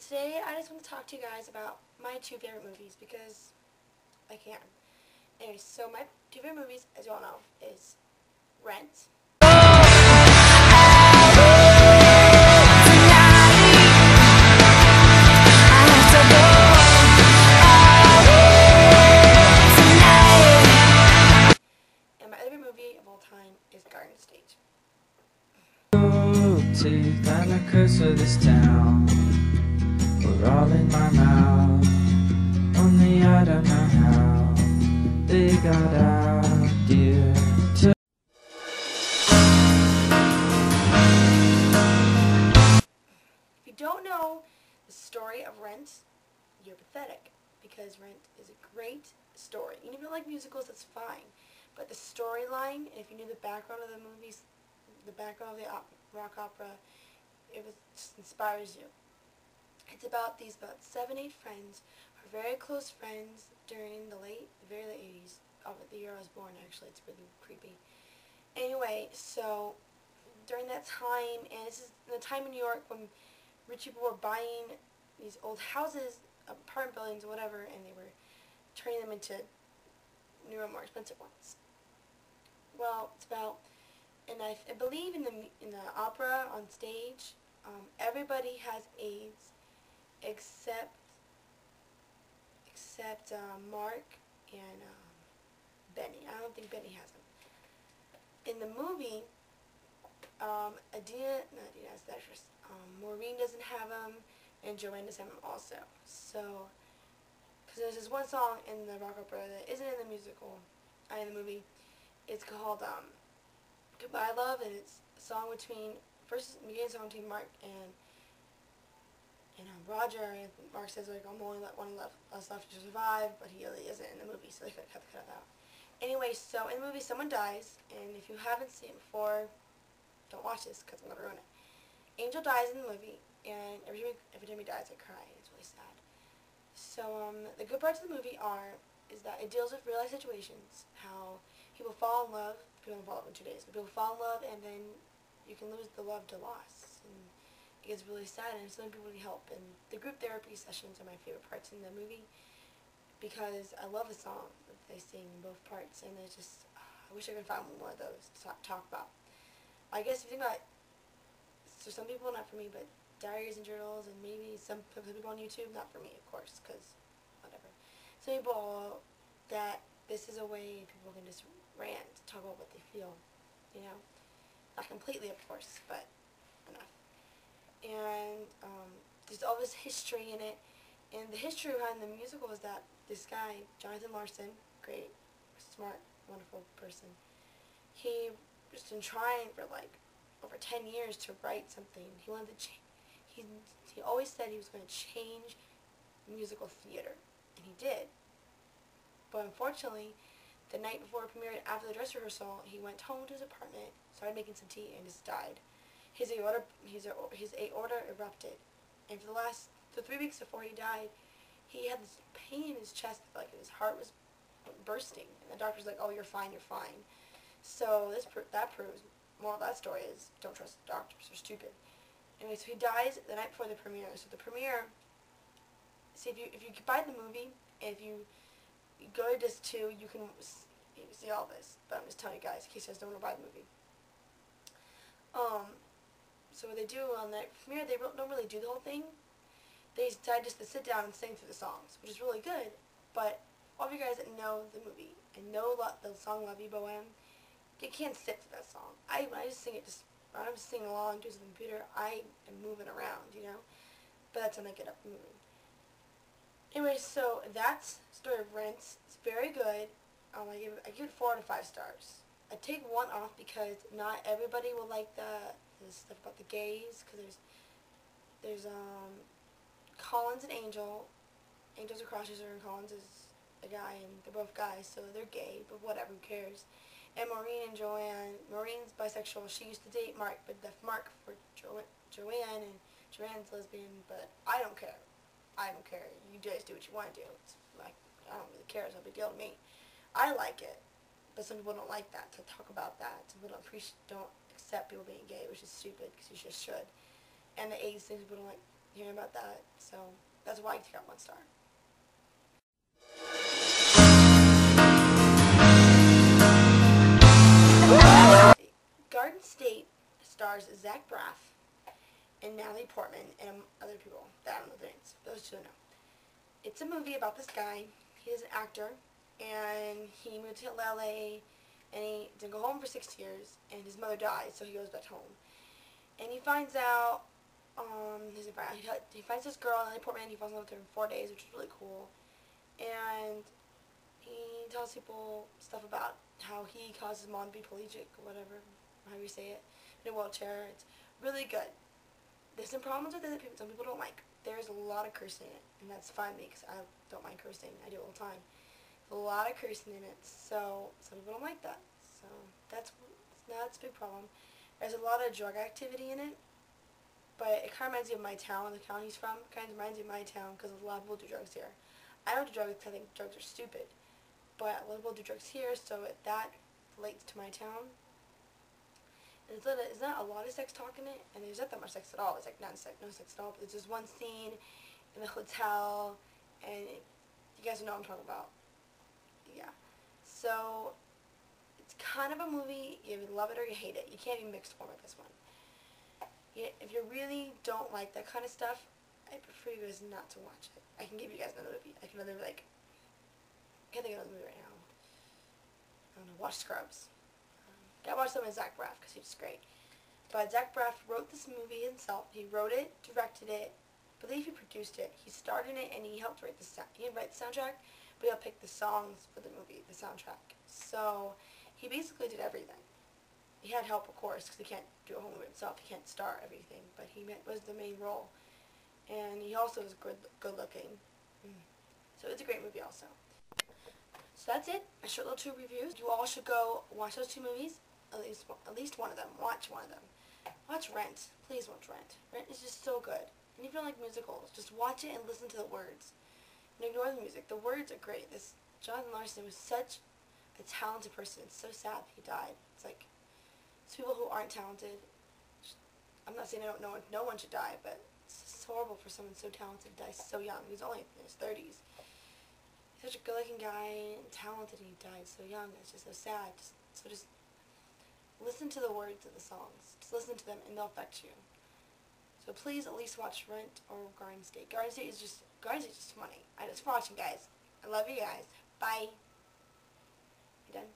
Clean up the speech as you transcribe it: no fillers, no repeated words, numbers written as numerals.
today I just want to talk to you guys about my two favorite movies because I can. Anyway, so my two favorite movies, as you all know, is Rent. And my other movie of all time is Garden State. Teeth and the curse of this town were all in my mouth. Only I don't know how they got out, dear. If you don't know the story of Rent, you're pathetic, because Rent is a great story. Even if you don't like musicals, that's fine. But the storyline, and if you knew the background of the movies, the background of the rock opera, it just inspires you. It's about these 7-8 friends who are very close friends during the very late 80s. Oh, the year I was born, actually. It's really creepy. Anyway, so during that time, and this is the time in New York when rich people were buying these old houses, apartment buildings, whatever, and they were turning them into newer, more expensive ones. Well, it's about, and I believe in the opera on stage, everybody has AIDS except Mark and Benny. I don't think Benny has them. In the movie, that's the actress. Maureen doesn't have them, and Joanne doesn't have them also. So, because there's this one song in the rock opera that isn't in the musical, in the movie. It's called Goodbye Love, and it's a song between, beginning song between Mark and Roger, and Mark says, like, I'm only one left to survive, but he really isn't in the movie, so they cut that out. Anyway, so in the movie, someone dies, and if you haven't seen it before, don't watch this, because I'm going to ruin it. Angel dies in the movie, and every time he dies, I cry, and it's really sad. So, the good parts of the movie is that it deals with real life situations, how people fall in love, people don't fall in love in 2 days, but people fall in love, and then you can lose the love to loss, and it gets really sad, and some people need help, and the group therapy sessions are my favorite parts in the movie, because I love the song that they sing in both parts, and it's just, I wish I could find more of those to talk about. I guess if you think about it, for some people, not for me, but diaries and journals, and maybe some people on YouTube, not for me, of course, because whatever. Some people, that this is a way people can just rant, talk about what they feel, you know? Not completely, of course, but enough. And there's all this history in it, and the history behind the musical is that this guy, Jonathan Larson, great, smart, wonderful person, he was been trying for like over 10 years to write something. He wanted to he always said he was going to change musical theater, and he did. But unfortunately, the night before it premiered, after the dress rehearsal, he went home to his apartment, started making some tea, and just died. His aorta erupted, and for the 3 weeks before he died, he had this pain in his chest, like his heart was bursting, and the doctor's like, "Oh, you're fine, you're fine." So that proves, moral of that story is, don't trust doctors, they're stupid. Anyway, so he dies the night before the premiere. So the premiere, see, if you buy the movie, and if you go to disc 2, you can see all this, but I'm just telling you guys in case you guys don't want to buy the movie. So what they do on that premiere, they don't really do the whole thing. They decide just to sit down and sing through the songs, which is really good. But all of you guys that know the movie and know the song "La Vie Boheme," you can't sit through that song. When I just sing it, when I'm singing along, doing the computer, I am moving around, you know. But that's when I get up moving. Anyway, so that's story of Rent. It's very good. I give it 4 out of 5 stars. I take 1 off because not everybody will like the stuff about the gays, because there's Collins and Angel. Angel's a cross-dresser and Collins is a guy, and they're both guys, so they're gay, but whatever, who cares. And Maureen and Joanne. Maureen's bisexual. She used to date Mark, but left Mark for Joanne, and Joanne's lesbian, but I don't care. I don't care. You guys do what you want to do. It's like, I don't really care. It's no big deal to me. I like it, but some people don't like that, to talk about that. Some people don't accept people being gay, which is stupid, because you just should. And the AIDS thing, people don't like hearing about that. So that's why I took out 1 star. Garden State stars Zach Braff and Natalie Portman and other people that I don't know their names. Those two I know. It's a movie about this guy. He's an actor, and he moved to LA, and he didn't go home for 6 years, and his mother died, so he goes back home. And he finds out, he finds this girl, Natalie Portman, he falls in love with her in 4 days, which is really cool. And he tells people stuff about how he caused his mom to be paraplegic, or whatever, however you say it, in a wheelchair. It's really good. There's some problems with it that some people don't like. There's a lot of cursing in it, and that's fine because I don't mind cursing. I do it all the time. There's a lot of cursing in it, so some people don't like that. So that's a big problem. There's a lot of drug activity in it, but it kind of reminds me of my town, the town he's from. It kind of reminds me of my town because a lot of people do drugs here. I don't do drugs because I think drugs are stupid, but a lot of people do drugs here, so that relates to my town. And there's not a lot of sex talk in it, and there's not that much sex at all. It's like no sex at all. But there's just one scene in the hotel, and you guys know what I'm talking about. Yeah. So it's kind of a movie. You love it or you hate it. You can't be mixed form with this one. If you really don't like that kind of stuff, I prefer you guys not to watch it. I can give you guys another movie. I can't think of another movie right now. I don't know. Watch Scrubs. I watched them with Zach Braff because he's great. But Zach Braff wrote this movie himself. He wrote it, directed it, I believe he produced it. He starred in it, and he helped write the soundtrack, but he helped pick the songs for the movie, the soundtrack. So he basically did everything. He had help, of course, because he can't do a whole movie himself. He can't star everything, but he was the main role. And he also was good looking. So it's a great movie also. So that's it. A short little 2 reviews. You all should go watch those 2 movies. At least one of them. Watch one of them. Watch Rent. Please watch Rent. Rent is just so good. And if you don't like musicals, just watch it and listen to the words. And ignore the music. The words are great. This Jonathan Larson was such a talented person. It's so sad he died. It's like, it's people who aren't talented. I'm not saying no one should die, but it's just horrible for someone so talented to die so young. He was only in his 30s. He's such a good-looking guy and talented, and he died so young. It's just so sad. Just listen to the words of the songs. Just listen to them, and they'll affect you. So please at least watch Rent or Garden State. Garden State is just funny. I just watching, guys. I love you guys. Bye. You done?